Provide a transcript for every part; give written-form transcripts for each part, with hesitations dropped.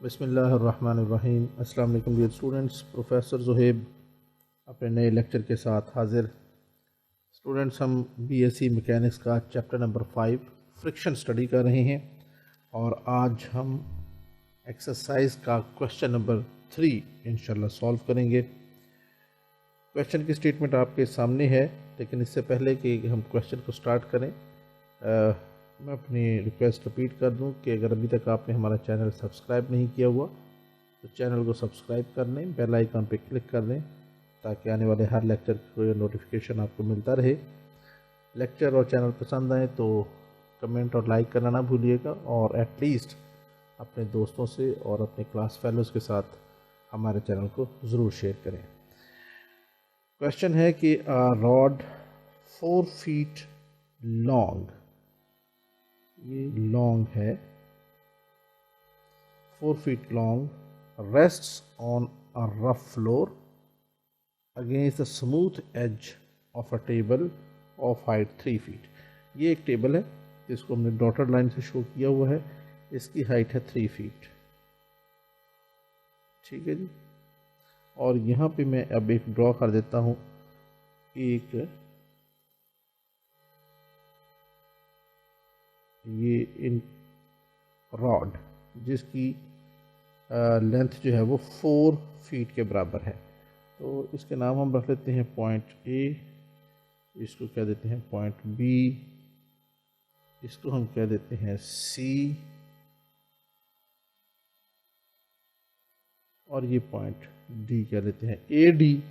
बिस्मिल्लाहिर्रहमानिर्रहीम। अस्सलाम वालेकुम डियर स्टूडेंट्स। प्रोफेसर ज़ुहैब अपने नए लेक्चर के साथ हाजिर। स्टूडेंट्स, हम बीएससी मैकेनिक्स का चैप्टर नंबर 5 फ्रिक्शन स्टडी कर रहे हैं और आज हम एक्सरसाइज का क्वेश्चन नंबर 3 इंशाल्लाह सॉल्व करेंगे। क्वेश्चन की स्टेटमेंट आपके सामने है, लेकिन इससे पहले कि हम क्वेश्चन को स्टार्ट करें मैं अपनी रिक्वेस्ट रिपीट कर दूं कि अगर अभी तक आपने हमारा चैनल सब्सक्राइब नहीं किया हुआ तो चैनल को सब्सक्राइब कर लें, बेल आइकन पर क्लिक कर लें ताकि आने वाले हर लेक्चर का नोटिफिकेशन आपको मिलता रहे। लेक्चर और चैनल पसंद आए तो कमेंट और लाइक करना ना भूलिएगा और एटलीस्ट अपने दोस्तों से और अपने क्लास फेलोज़ के साथ हमारे चैनल को ज़रूर शेयर करें। क्वेश्चन है कि रॉड 4 फीट लॉन्ग, ये लॉन्ग है, 4 feet long rests on a rough floor against the smooth edge of a table of height 3 feet. ये एक टेबल है जिसको हमने डॉटेड लाइन से शो किया हुआ है, इसकी हाइट है 3 फीट। ठीक है जी। और यहाँ पे मैं अब एक ड्रॉ कर देता हूँ, एक ये इन रॉड जिसकी लेंथ जो है वो 4 फीट के बराबर है। तो इसके नाम हम रख लेते हैं पॉइंट ए, इसको कह देते हैं पॉइंट बी, इसको हम कह देते हैं सी, और ये पॉइंट डी कह देते हैं। ए डी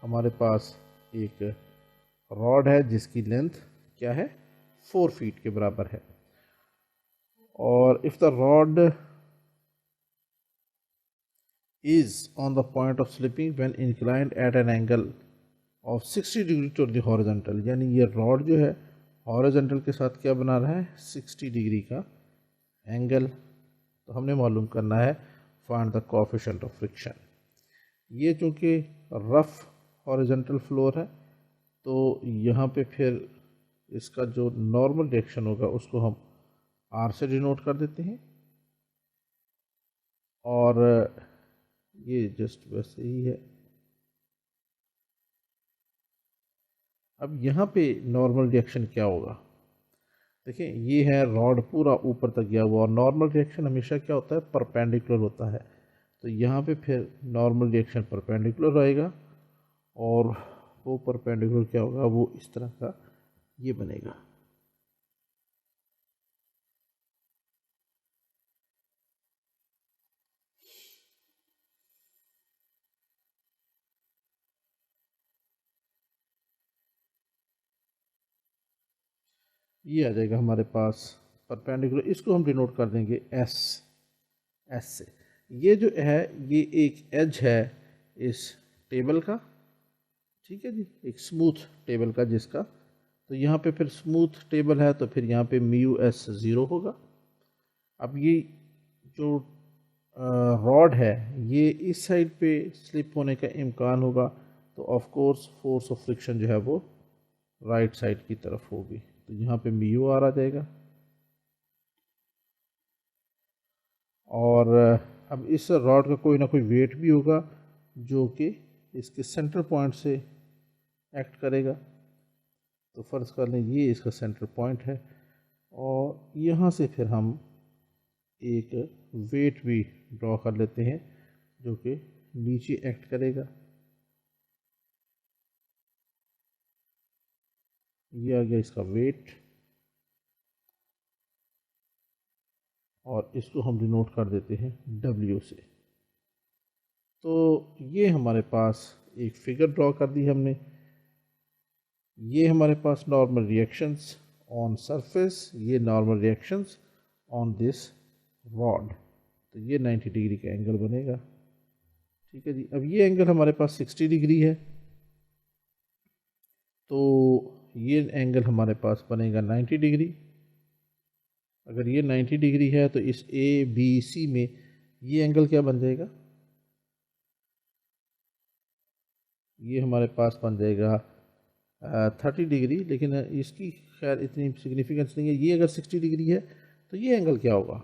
हमारे पास एक रॉड है जिसकी लेंथ क्या है, 4 फीट के बराबर है। और if the rod is on the point of slipping when inclined at an angle of 60 degree to the horizontal, यानी ये रॉड जो है हॉरिजॉन्टल के साथ क्या बना रहा है, 60 डिग्री का एंगल। तो हमने मालूम करना है find the coefficient of friction. ये चूँकि रफ हॉरिजॉन्टल फ्लोर है तो यहाँ पे फिर इसका जो नॉर्मल डायरेक्शन होगा उसको हम आर से डिनोट कर देते हैं, और ये जस्ट वैसे ही है। अब यहाँ पे नॉर्मल रिएक्शन क्या होगा, देखिए ये है रॉड पूरा ऊपर तक गया हुआ और नॉर्मल रिएक्शन हमेशा क्या होता है, परपेंडिकुलर होता है। तो यहाँ पे फिर नॉर्मल रिएक्शन परपेंडिकुलर रहेगा और वो परपेंडिकुलर क्या होगा, वो इस तरह का ये बनेगा। ये आ जाएगा हमारे पास परपेंडिकुलर, इसको हम डिनोट कर देंगे एस, एस से। ये जो है ये एक एज है इस टेबल का, ठीक है जी, एक स्मूथ टेबल का जिसका, तो यहाँ पे फिर स्मूथ टेबल है तो फिर यहाँ पे म्यू एस 0 होगा। अब ये जो रॉड है ये इस साइड पे स्लिप होने का इम्कान होगा, तो of course force of friction जो है वो राइट साइड की तरफ होगी। तो यहाँ पे म्यू आर आ जाएगा। और अब इस रॉड का कोई ना कोई वेट भी होगा जो कि इसके सेंटर पॉइंट से एक्ट करेगा। तो फ़र्ज़ कर लें ये इसका सेंटर पॉइंट है और यहाँ से फिर हम एक वेट भी ड्रॉ कर लेते हैं जो कि नीचे एक्ट करेगा। ये आ गया इसका वेट और इसको हम डिनोट कर देते हैं W से। तो ये हमारे पास एक फिगर ड्रॉ कर दी हमने। ये हमारे पास नॉर्मल रिएक्शंस ऑन सरफेस, ये normal reactions on this rod, तो ये 90 डिग्री का एंगल बनेगा। ठीक है जी। अब ये एंगल हमारे पास 60 डिग्री है तो ये एंगल हमारे पास बनेगा 90 डिग्री। अगर ये 90 डिग्री है तो इस ए बी सी में ये एंगल क्या बन जाएगा, ये हमारे पास बन जाएगा 30 डिग्री, लेकिन इसकी खैर इतनी सिग्निफिकेंस नहीं है। ये अगर 60 डिग्री है तो ये एंगल क्या होगा,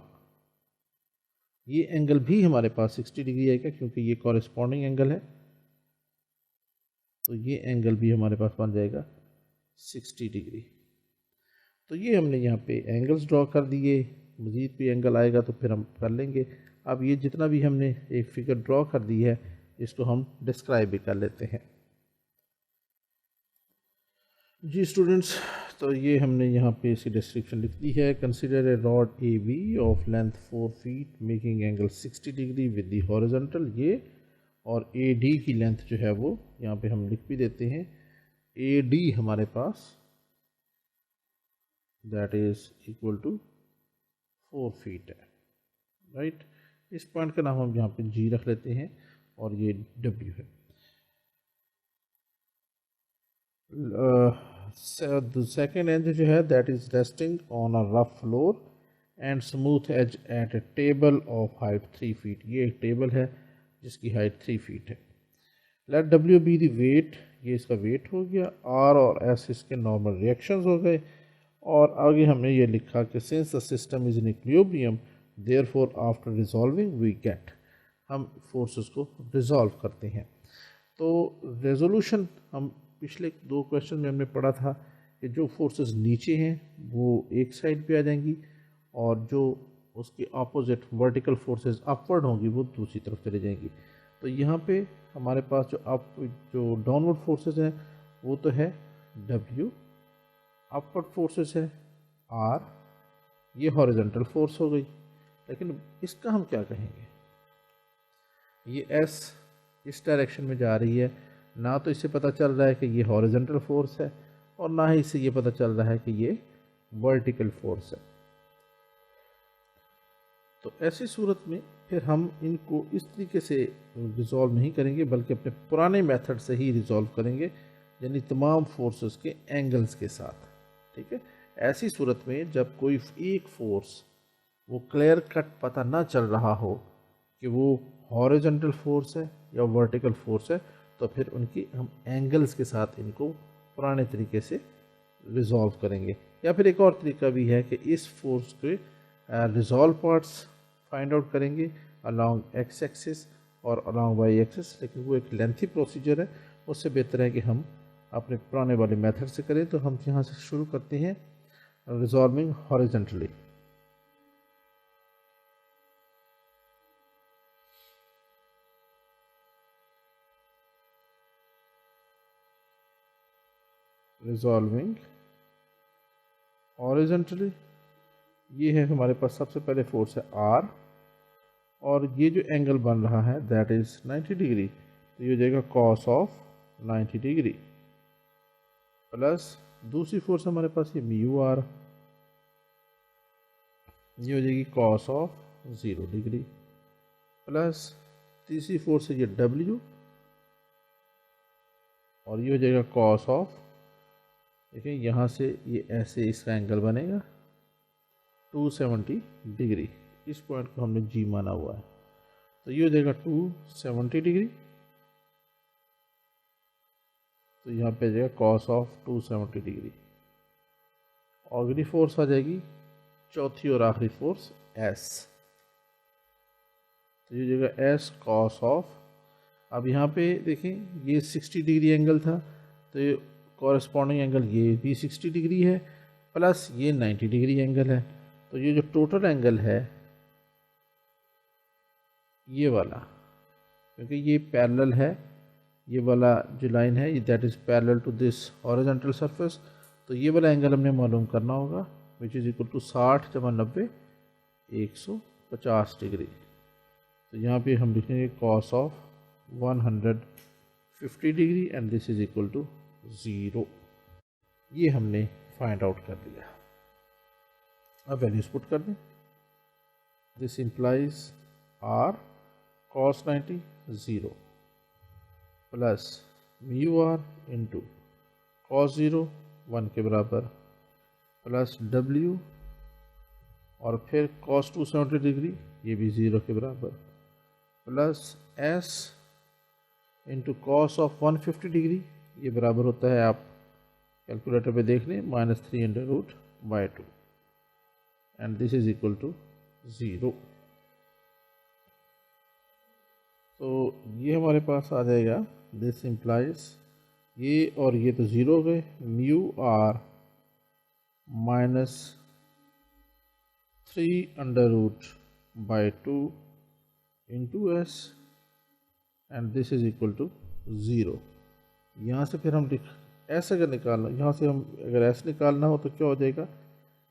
ये एंगल भी हमारे पास 60 डिग्री आएगा क्योंकि ये कॉरेस्पॉन्डिंग एंगल है, तो ये एंगल भी हमारे पास बन जाएगा 60 डिग्री। तो ये हमने यहाँ पे एंगल्स ड्रॉ कर दिए, मज़ीद भी एंगल आएगा तो फिर हम कर लेंगे। अब ये जितना भी हमने एक फिगर ड्रॉ कर दी है इसको हम डिस्क्राइब भी कर लेते हैं। जी स्टूडेंट्स, तो ये हमने यहाँ पे इसकी डिस्क्रिप्शन लिख दी है। Consider a rod A B of length 4 feet making angle 60 degree with the horizontal, ये और ए डी की लेंथ जो है वो यहाँ पे हम लिख भी देते हैं। ए डी हमारे पास that is equal to 4 feet है, राइट। इस पॉइंट का नाम हम यहाँ पे जी रख लेते हैं और ये डब्ल्यू है। सेकेंड एज जो है that is resting on a rough floor and smooth edge at a table of height 3 feet, ये एक टेबल है जिसकी हाइट 3 फीट है। Let W be the weight, ये इसका वेट हो गया। आर और एस इसके नॉर्मल रिएक्शंस हो गए। और आगे हमने ये लिखा कि since the system is in equilibrium therefore after resolving we get, हम फोर्सेस को रिजॉल्व करते हैं। तो रेजोल्यूशन हम पिछले 2 क्वेश्चन में हमने पढ़ा था कि जो फोर्सेस नीचे हैं वो एक साइड पे आ जाएंगी और जो उसके ऑपोजिट वर्टिकल फोर्सेस अपवर्ड होंगी वो दूसरी तरफ चली जाएंगी। तो यहाँ पे हमारे पास जो डाउनवर्ड फोर्सेस हैं वो तो है W, अपवर्ड फोर्सेस है R, ये हॉरिजॉन्टल फोर्स हो गई। लेकिन इसका हम क्या कहेंगे, ये S इस डायरेक्शन में जा रही है, ना तो इससे पता चल रहा है कि ये हॉरिजॉन्टल फोर्स है और ना ही इससे ये पता चल रहा है कि ये वर्टिकल फोर्स है। तो ऐसी सूरत में फिर हम इनको इस तरीके से रिजॉल्व नहीं करेंगे बल्कि अपने पुराने मेथड से ही रिजॉल्व करेंगे, यानी तमाम फोर्सेस के एंगल्स के साथ, ठीक है। ऐसी सूरत में जब कोई एक फोर्स वो क्लियर कट पता ना चल रहा हो कि वो हॉरिजॉन्टल फोर्स है या वर्टिकल फोर्स है, तो फिर उनकी हम एंगल्स के साथ इनको पुराने तरीके से रिजॉल्व करेंगे। या फिर एक और तरीका भी है कि इस फोर्स के रिजॉल्व पार्ट्स फाइंड आउट करेंगे अलॉन्ग एक्स एक्सिस और अलॉन्ग वाई एक्सिस, लेकिन वो एक लेंथी प्रोसीजर है। उससे बेहतर है कि हम अपने पुराने वाले मेथड से करें। तो हम यहाँ से शुरू करते हैं रिजॉल्विंग हॉरिजॉन्टली। रिजॉल्विंग हॉरिजॉन्टली, ये है हमारे पास सबसे पहले फोर्स है R और ये जो एंगल बन रहा है दैट इज 90 डिग्री, तो ये हो जाएगा कॉस ऑफ 90 डिग्री प्लस दूसरी फोर्स हमारे पास ये म्यू आर, ये हो जाएगी कॉस ऑफ 0 डिग्री प्लस तीसरी फोर्स है ये W और ये हो जाएगा कॉस ऑफ, देखिए यहाँ से ये ऐसे इसका एंगल बनेगा 270 डिग्री। इस पॉइंट को हमने G माना हुआ है, तो ये हो जाएगा 270 डिग्री। तो यहाँ पे आ जाएगा कॉस ऑफ 270 डिग्री। अगली फोर्स आ जाएगी चौथी और आखिरी फोर्स S, तो ये हो जाएगा S कॉस ऑफ, अब यहाँ पे देखें ये 60 डिग्री एंगल था, तो ये कॉरेस्पॉन्डिंग एंगल ये भी 60 डिग्री है प्लस ये 90 डिग्री एंगल है। तो ये जो टोटल एंगल है ये वाला, क्योंकि ये पैरेलल है, ये वाला जो लाइन है ये that is parallel to this horizontal surface, तो ये वाला एंगल हमने मालूम करना होगा विच इज़ इक्वल टू 60 जमा 90 150 डिग्री। तो यहाँ पे हम लिखेंगे cos of 150 degree and this is equal to 0। ये हमने फाइंड आउट कर लिया। अब वैल्यूज पुट कर दें। This implies R cos 90 0 plus mu R into cos 0 1 के बराबर प्लस W और फिर cos 270 डिग्री ये भी 0 के बराबर plus S into cos of 150 degree, ये बराबर होता है, आप कैलकुलेटर पे देख लें, -3/√/2 and this is equal to 0। तो ये हमारे पास आ जाएगा, दिस इम्प्लाइज ये और ये तो ज़ीरो हो गए, mu R minus 3√/2 into S and this is equal to zero. यहाँ से फिर हम एस अगर निकालना, यहाँ से हम अगर एस निकालना हो तो क्या हो जाएगा,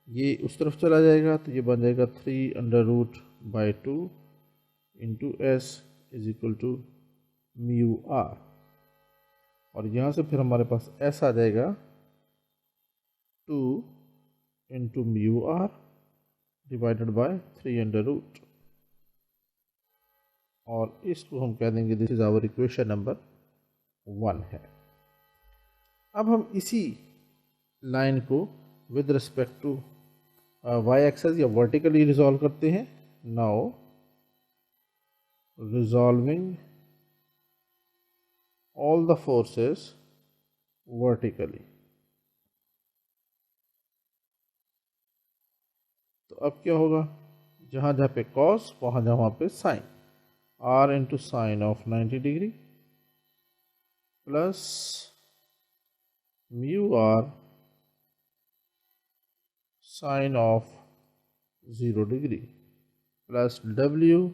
ये उस तरफ चला जाएगा तो ये बन जाएगा 3√/2 into S is equal to mu R, और यहाँ से फिर हमारे पास एस आ जाएगा 2 into mu R divided by 3√, और इसको हम कह देंगे this is our equation number 1 है। अब हम इसी लाइन को with respect to Y axis या वर्टिकली रिजॉल्व करते हैं। Now resolving all the forces vertically, तो अब क्या होगा, जहाँ जहाँ पे cos वहाँ पे sin, r इंटू sine of 90 degree plus mu R sine of 0 degree plus w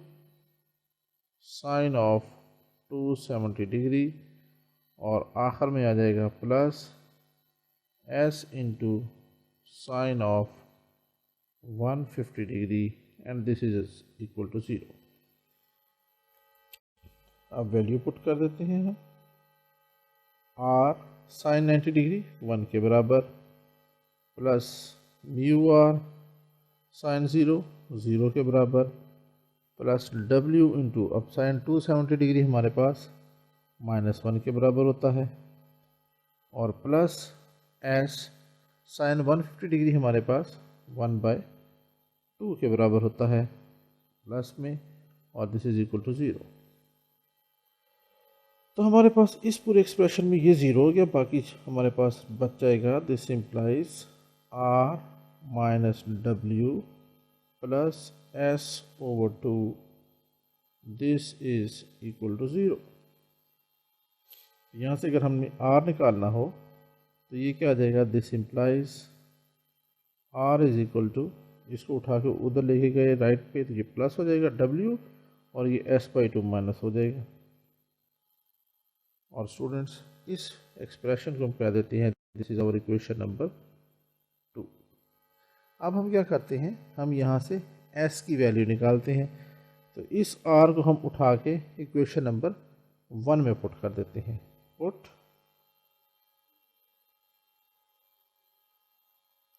sine of 270 degree, और आखिर में आ जाएगा plus s into sine of 150 degree and this is equal to 0। अब वैल्यू पुट कर देते हैं हम, r साइन 90 डिग्री 1 के बराबर प्लस म्यू आर साइन 0 के बराबर प्लस w इंटू, अब साइन 270 डिग्री हमारे पास -1 के बराबर होता है, और प्लस s साइन 150 डिग्री हमारे पास 1/2 के बराबर होता है प्लस में, और दिस इज इक्वल टू 0। तो हमारे पास इस पूरे एक्सप्रेशन में ये 0 हो गया, बाकी हमारे पास बच जाएगा this implies r minus w plus s/2 this is equal to 0। यहाँ से अगर हमने r निकालना हो तो ये क्या आ जाएगा, this implies r is equal to, इसको उठा के उधर लेके गए राइट पे तो ये प्लस हो जाएगा w, और ये s/2 माइनस हो जाएगा। और स्टूडेंट्स इस एक्सप्रेशन को हम कह देते हैं this is our equation number 2। अब हम क्या करते हैं, हम यहाँ से s की वैल्यू निकालते हैं, तो इस r को हम उठा के इक्वेशन नंबर 1 में पुट कर देते हैं। Put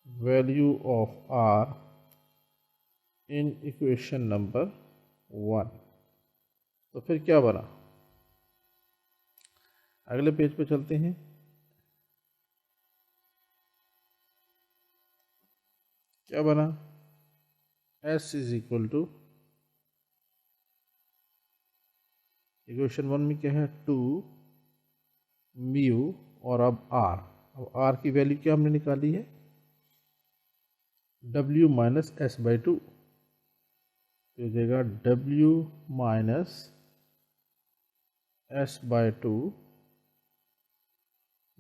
value of r in equation number 1, तो फिर क्या बना, अगले पेज पे चलते हैं। क्या बना, s is equal to, equation 1 में क्या है 2 म्यू, और अब r की वैल्यू क्या हमने निकाली है w माइनस s/2, तो हो जाएगा w minus s/2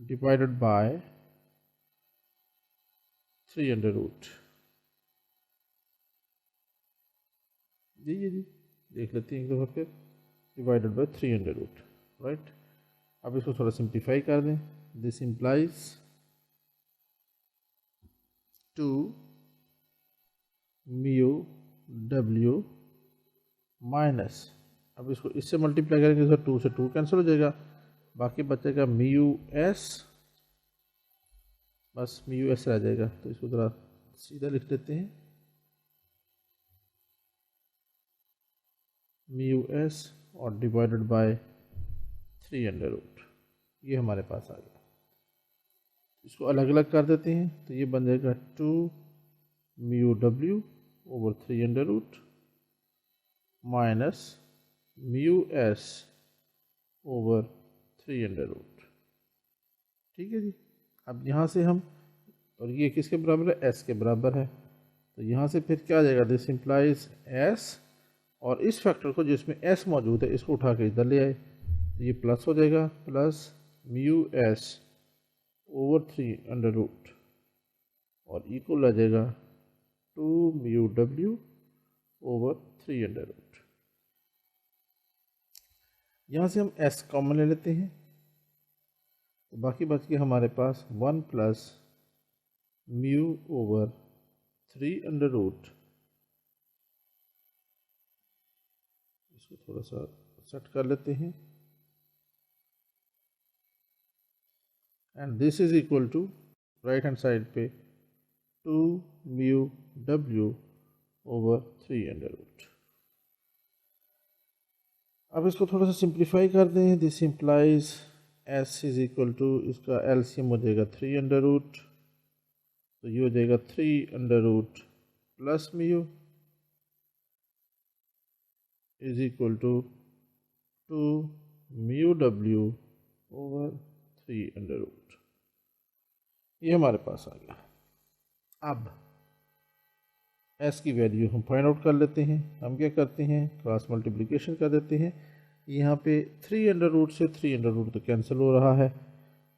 divided by 3√। जी देख लेते हैं एक दफ़ा फिर, डिवाइडेड बाय 300, राइट। अब इसको थोड़ा सिंप्लीफाई कर दें, this implies 2 mu w minus, अब इसको इससे मल्टीप्लाई करेंगे तो 2 से 2 कैंसिल हो जाएगा, बाकी बचेगा म्यू s, बस म्यू s रह जाएगा, तो इसको ज़रा सीधा लिख लेते हैं, म्यू s और डिवाइडेड बाय 300, ये हमारे पास आ गया। इसको अलग अलग कर देते हैं, तो ये बन जाएगा 2 mu w over 300 minus mu s over 300। ठीक है जी। अब यहाँ से हम, और ये किसके बराबर है, s के बराबर है, तो यहाँ से फिर क्या आ जाएगा, दिस इम्प्लाइज s और इस फैक्टर को जिसमें s मौजूद है इसको उठा के इधर ले आए, तो ये प्लस हो जाएगा, plus mu s over 3 under root और इक्वल आ जाएगा 2 mu w over 3 under root. यहाँ से हम s कॉमन ले लेते हैं, तो बाकी बच गया हमारे पास 1 plus mu over 3 under root. इसको थोड़ा सा सेट कर लेते हैं, and this is equal to right hand side पे 2 mu w over 3 under root. अब इसको थोड़ा सा सिंप्लीफाई कर दें, this implies s is equal to, इसका एलसीएम हो जाएगा 3 अंडर रूट, तो ये हो जाएगा 3 under root plus mu is equal to 2 mu w over 3 under root. ये हमारे पास आ गया। अब s की वैल्यू हम फाइंड आउट कर लेते हैं। हम क्या करते हैं, क्रॉस मल्टीप्लिकेशन कर देते हैं। यहाँ पे 3 अंडर रूट से 3 अंडर रूट तो कैंसिल हो रहा है,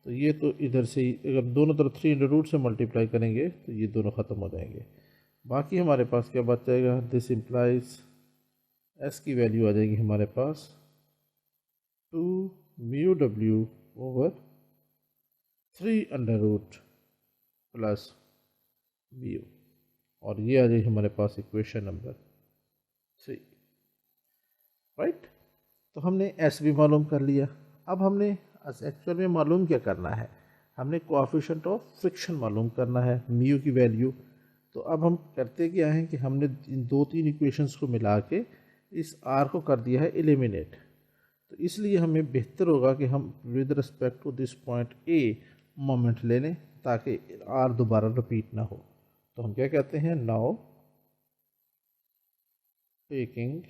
तो ये तो इधर से ही अगर दोनों तरफ 3 अंडर रूट से मल्टीप्लाई करेंगे तो ये दोनों ख़त्म हो जाएंगे। बाकी हमारे पास क्या बच जाएगा, दिस इम्प्लाइज s की वैल्यू आ जाएगी हमारे पास 2 mu w over 3 under root plus mu, और ये आ जाएगी हमारे पास इक्वेशन नंबर 3, राइट। तो हमने s भी मालूम कर लिया। अब हमने एक्चुअल में मालूम क्या करना है, हमने कोएफिशिएंट ऑफ फ्रिक्शन मालूम करना है, म्यू की वैल्यू। तो अब हम करते क्या हैं कि हमने इन 2-3 इक्वेशंस को मिला के इस r को कर दिया है एलिमिनेट। तो इसलिए हमें बेहतर होगा कि हम with respect to this point a moment ले लें ताकि r दोबारा रिपीट ना हो। तो हम क्या कहते हैं, नाउ टेकिंग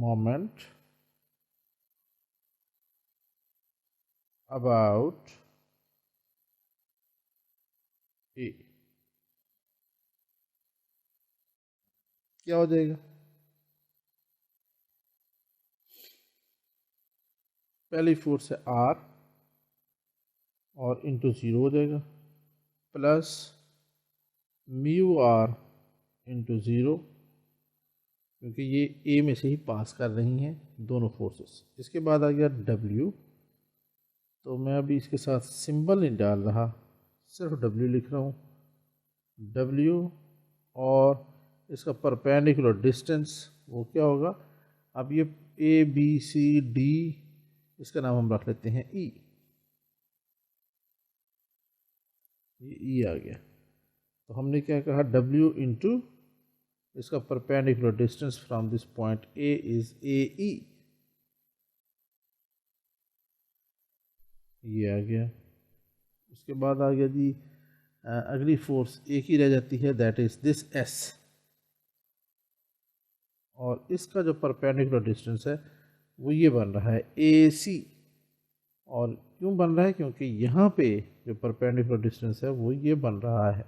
मोमेंट अबाउट ए, क्या हो जाएगा, पहली फोर्स है r और इंटू 0 हो जाएगा, प्लस म्यू r इंटू 0, क्योंकि ये a में से ही पास कर रही हैं दोनों फोर्सेस। इसके बाद आ गया w, तो मैं अभी इसके साथ सिंबल नहीं डाल रहा, सिर्फ w लिख रहा हूँ, w और इसका परपेंडिकुलर डिस्टेंस वो क्या होगा, अब ये a b c d, इसका नाम हम रख लेते हैं e, ये e आ गया। तो हमने क्या कहा, w इंटू इसका perpendicular distance from this point a is AE, ये आ गया। उसके बाद आ गया जी अगली फोर्स एक ही रह जाती है, दैट इज दिस s, और इसका जो परपेंडिकुलर डिस्टेंस है वो ये बन रहा है AC। और क्यों बन रहा है, क्योंकि यहाँ पे जो परपेंडिकुलर डिस्टेंस है वो ये बन रहा है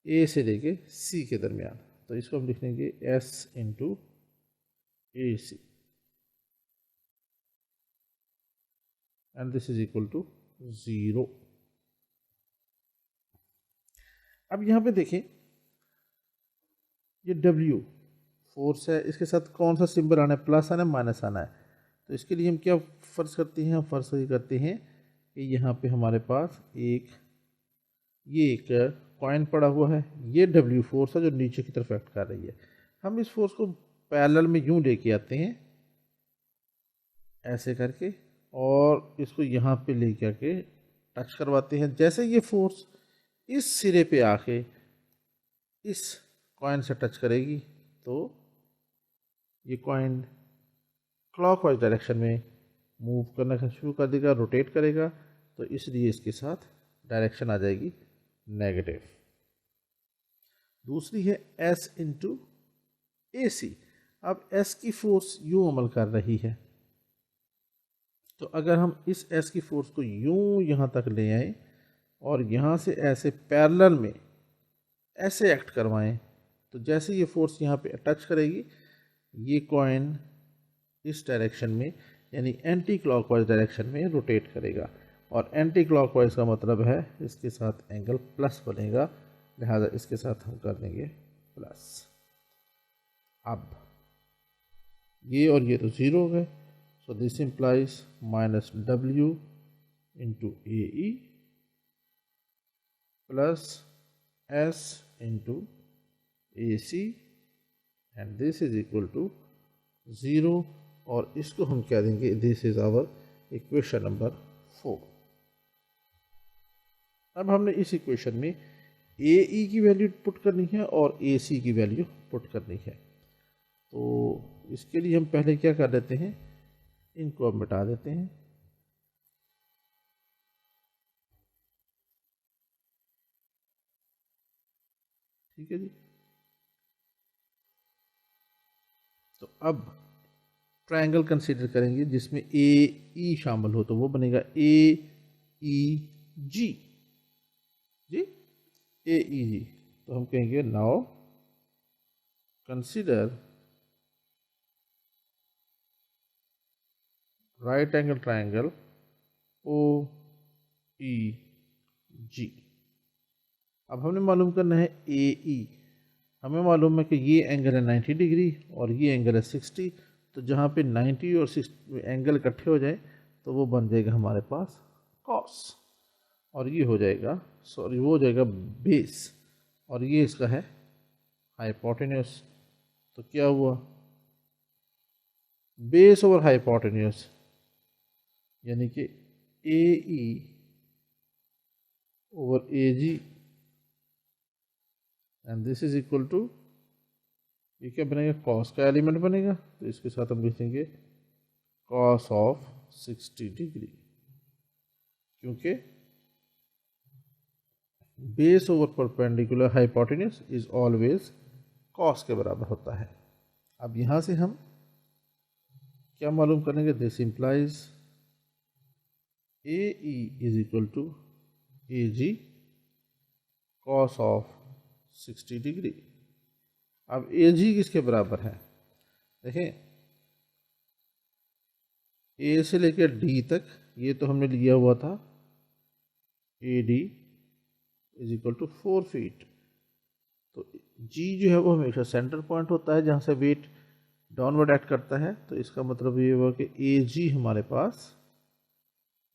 A से लेके C के दरमियान। तो इसको हम लिख लेंगे S into AC, and this is equal to 0। अब यहाँ पे देखें, ये W फोर्स है, इसके साथ कौन सा सिंबल आना है, प्लस आना है माइनस आना है। तो इसके लिए हम क्या फ़र्ज़ करते हैं, हम फ़र्ज़ ये करते हैं कि यहाँ पे हमारे पास एक कॉइन पड़ा हुआ है, ये W फोर्स है जो नीचे की तरफ एक्ट कर रही है। हम इस फोर्स को पैरेलल में यूं लेके आते हैं ऐसे करके, और इसको यहाँ पे लेके आके टच करवाते हैं। जैसे ये फोर्स इस सिरे पे आके इस कॉइन से टच करेगी तो ये कॉइन क्लॉकवाइज डायरेक्शन में मूव करना शुरू कर देगा, रोटेट करेगा, तो इसलिए इसके साथ डायरेक्शन आ जाएगी नेगेटिव। दूसरी है S इंटू AC। अब S की फोर्स यूं अमल कर रही है, तो अगर हम इस S की फोर्स को यूं यहाँ तक ले आए और यहाँ से ऐसे पैरेलल में ऐसे एक्ट करवाएं, तो जैसे ये फोर्स यहाँ पे टच करेगी, ये कॉइन इस डायरेक्शन में यानी एंटी क्लॉकवाइज डायरेक्शन में रोटेट करेगा, और एंटी क्लॉकवाइज का मतलब है इसके साथ एंगल प्लस बनेगा, लिहाजा इसके साथ हम कर देंगे प्लस। अब ये और ये तो ज़ीरो हो गए, so this implies minus W into A E plus S into A C, and this is equal to zero, और इसको हम कह देंगे this is our equation number 4। अब हमने इस इक्वेशन में ए ई की वैल्यू पुट करनी है और ए सी की वैल्यू पुट करनी है। तो इसके लिए हम पहले क्या कर लेते हैं, इनको हम मिटा देते हैं। ठीक है जी। तो अब ट्रायंगल कंसीडर करेंगे जिसमें ए ई शामिल हो, तो वो बनेगा ए ई जी, जी ए ई जी। तो हम कहेंगे now consider right angle triangle O E G. अब हमने मालूम करना है ए ई। हमें मालूम है कि ये एंगल है 90 डिग्री और ये एंगल है 60, तो जहाँ पे 90 और 60 एंगल इकट्ठे हो जाए तो वो बन जाएगा हमारे पास कॉस, और ये हो जाएगा, सॉरी वो हो जाएगा बेस, और ये इसका है हाइपोटेन्यूस। तो क्या हुआ, बेस ओवर हाइपोटेन्यूस यानी कि A E over A G, and this is equal to, ये क्या बनेगा, कॉस का एलिमेंट बनेगा, तो इसके साथ हम लिखेंगे कॉस ऑफ 60 डिग्री, क्योंकि base over perpendicular hypotenuse is always cos के बराबर होता है। अब यहाँ से हम क्या मालूम करेंगे, this implies A E is equal to A G cos of 60 degree. अब ए जी किसके बराबर है, देखें ए से लेकर डी तक ये तो हमने लिया हुआ था A D is equal to 4 feet. तो जी जो है वो हमेशा सेंटर पॉइंट होता है जहाँ से वेट डाउनवर्ड एक्ट करता है, तो इसका मतलब ये हुआ कि ए जी हमारे पास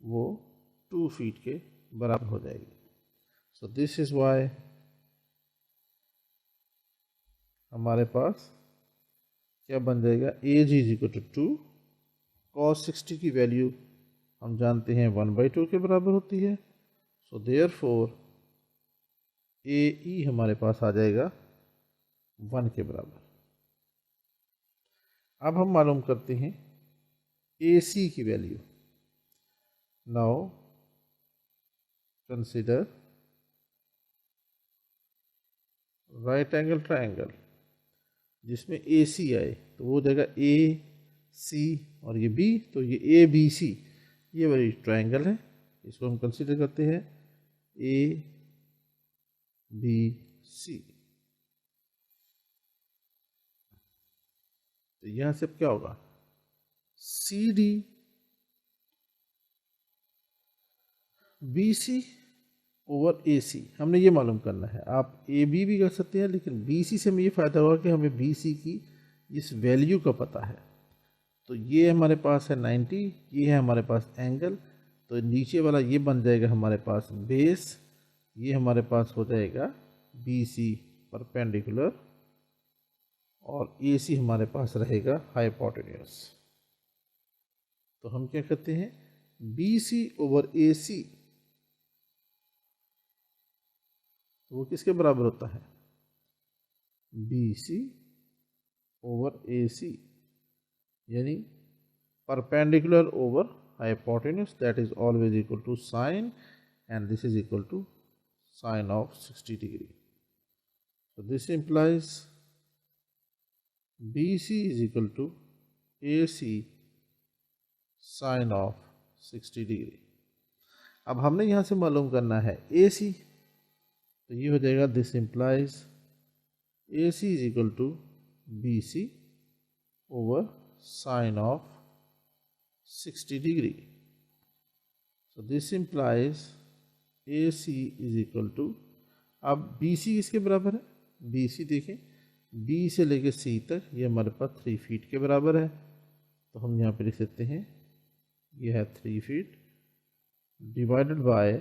वो 2 फीट के बराबर हो जाएगी। सो दिस इज वाई हमारे पास क्या बन जाएगा, ए जी इज इक्वल टू 2, कॉस 60 की वैल्यू हम जानते हैं 1/2 के बराबर होती है। सो देयरफॉर ए ई हमारे पास आ जाएगा 1 के बराबर। अब हम मालूम करते हैं ए सी की value. Now consider right angle triangle जिसमें ए सी आए, तो वो हो जाएगा ए सी और ये बी, तो ये ए बी सी ये वाली ट्रायंगल है, इसको हम कंसिडर करते हैं ए बी सी। तो यहां से अब क्या होगा, C D B C over A C, हमने ये मालूम करना है। आप ए बी भी कर सकते हैं, लेकिन बी सी से हमें ये फ़ायदा होगा कि हमें बी सी की इस वैल्यू का पता है। तो ये हमारे पास है 90, ये है हमारे पास एंगल, तो नीचे वाला ये बन जाएगा हमारे पास बेस, ये हमारे पास हो जाएगा बी सी परपेंडिकुलर, और ए सी हमारे पास रहेगा हाइपोटेन्यूस। तो हम क्या करते हैं, बी सी ओवर ए सी, तो वो किसके बराबर होता है, बी सी ओवर ए सी, यानी perpendicular over hypotenuse, that is always equal to sine, and this is equal to sine of 60 degree. So this implies BC is equal to AC sine of 60 degree. अब हमने यहाँ से मालूम करना है AC, तो ये हो जाएगा this implies AC is equal to BC over sine of 60 degree. So this implies AC is equal to, अब BC किसके बराबर है? BC देखें, B से लेके C तक ये हमारे पास 3 फीट के बराबर है, तो हम यहाँ पे लिख सकते हैं ये है 3 फीट डिवाइडेड बाय,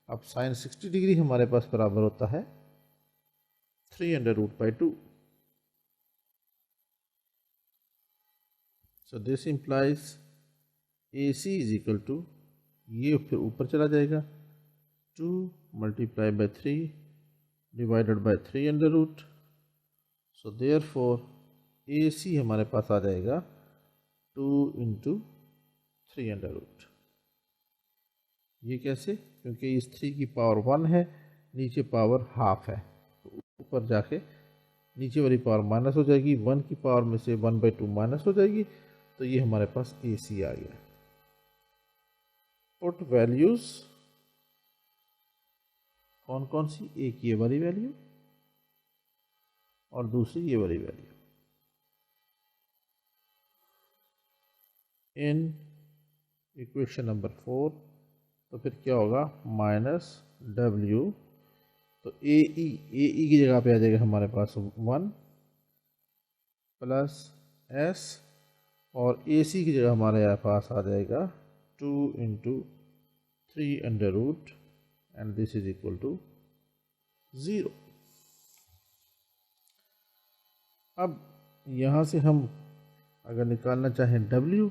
अब साइन 60 डिग्री हमारे पास बराबर होता है 3√2. So this implies AC is equal to, ये फिर ऊपर चला जाएगा 2 multiply by 3 divided by 3√. So therefore AC हमारे पास आ जाएगा 2 इंटू 3√. ये कैसे? क्योंकि इस 3 की पावर 1 है, नीचे पावर हाफ है, तो ऊपर जाके नीचे वाली पावर माइनस हो जाएगी, 1 की पावर में से 1/2 माइनस हो जाएगी, तो ये हमारे पास AC आ गया. पुट वैल्यूज कौन कौन सी? एक ये वाली वैल्यू और दूसरी ये वाली वैल्यू. इन इक्वेशन नंबर 4, तो फिर क्या होगा? -W, तो AE की जगह पे आ जाएगा हमारे पास 1 प्लस S, और AC की जगह हमारे पास आ जाएगा 2 into 3√, and this is equal to 0. अब यहाँ से हम अगर निकालना चाहें W,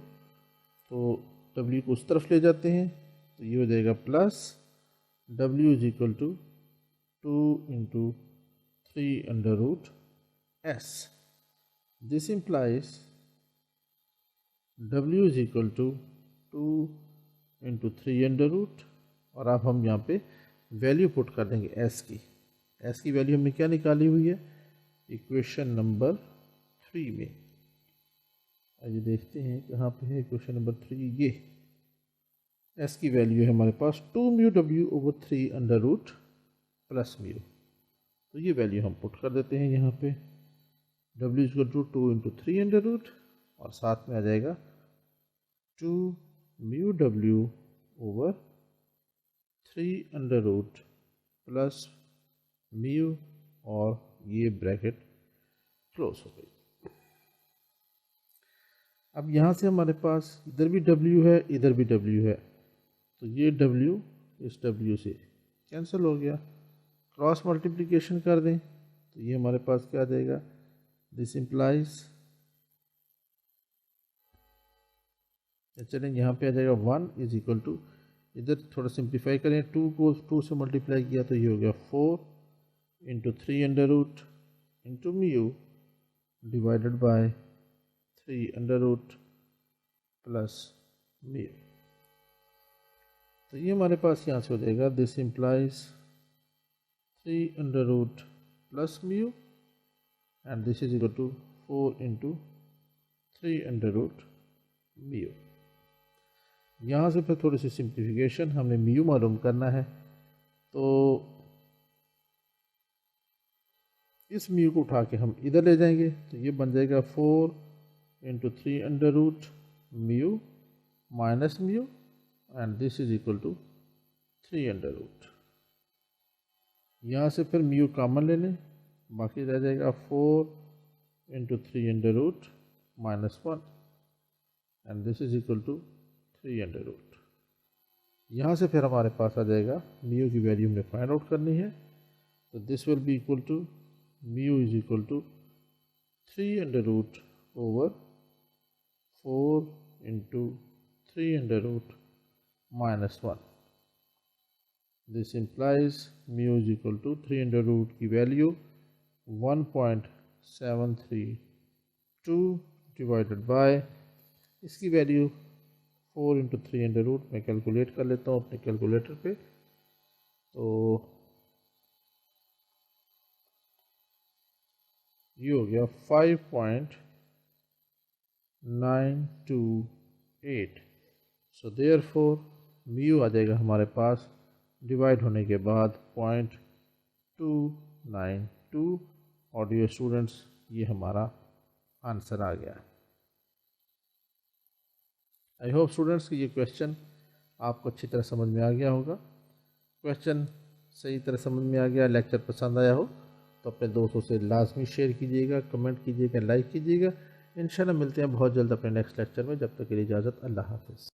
तो W को उस तरफ ले जाते हैं, तो ये हो जाएगा plus W is equal to 2 into 3√S. This implies W is equal to 2 into 3√, और अब हम यहाँ पे वैल्यू पुट कर देंगे S की. S की वैल्यू हमने क्या निकाली हुई है? इक्वेशन नंबर 3 में. आइए देखते हैं कहाँ पे है इक्वेशन नंबर 3. ये S की वैल्यू है हमारे पास 2 mu W over 3√, plus mu. तो ये वैल्यू हम पुट कर देते हैं यहाँ पे. W इक्वल टू 2 इंटू 3√, और साथ में आ जाएगा 2 mu W over 3√, plus mu, और ये ब्रैकेट क्लोज हो गई. अब यहाँ से हमारे पास इधर भी W है, इधर भी W है, तो ये W इस W से कैंसिल हो गया. क्रॉस मल्टीप्लिकेशन कर दें, तो ये हमारे पास क्या आ जाएगा? दिस इम्प्लाइज, चलें यहाँ पे आ जाएगा 1 इज इक्वल टू, इधर थोड़ा सिंप्लीफाई करें, 2 को 2 से मल्टीप्लाई किया तो ये हो गया 4 into 3√ into mu divided by 3√ plus mu. तो ये हमारे पास यहाँ से हो जाएगा, this implies 3√ plus mu, and this is equal to 4 into 3√ mu. यहाँ से फिर थोड़ी सी सिंप्लीफिकेशन, हमने म्यू मालूम करना है, तो इस म्यू को उठा के हम इधर ले जाएंगे, तो ये बन जाएगा 4 into 3√ mu minus mu, and this is equal to 3√. यहाँ से फिर म्यू कॉमन ले लें, बाकी रह जाएगा 4 into 3√ minus 1, and this is equal to 3√. यहाँ से फिर हमारे पास आ जाएगा म्यू की वैल्यू हमने फाइंड आउट करनी है, तो this will be equal to mu is equal to 3√ over 4 into 3√ minus 1. This implies mu is equal to 3√ की वैल्यू 1.732 डिवाइडेड बाय, इसकी वैल्यू 4 इंटू 3√ मैं कैलकुलेट कर लेता हूँ अपने कैलकुलेटर पे, तो ये हो गया 5.928. सो देयरफॉर म्यू आ जाएगा हमारे पास डिवाइड होने के बाद 0.292, ऑडियो स्टूडेंट्स, ये हमारा आंसर आ गया। आई होप स्टूडेंट्स कि ये क्वेश्चन आपको अच्छी तरह समझ में आ गया होगा। क्वेश्चन सही तरह समझ में आ गया, लेक्चर पसंद आया हो तो अपने दोस्तों से लाजमी शेयर कीजिएगा, कमेंट कीजिएगा, लाइक कीजिएगा। इंशाल्लाह मिलते हैं बहुत जल्द अपने नेक्स्ट लेक्चर में। जब तक के लिए इजाज़त, अल्लाह हाफ़िज़।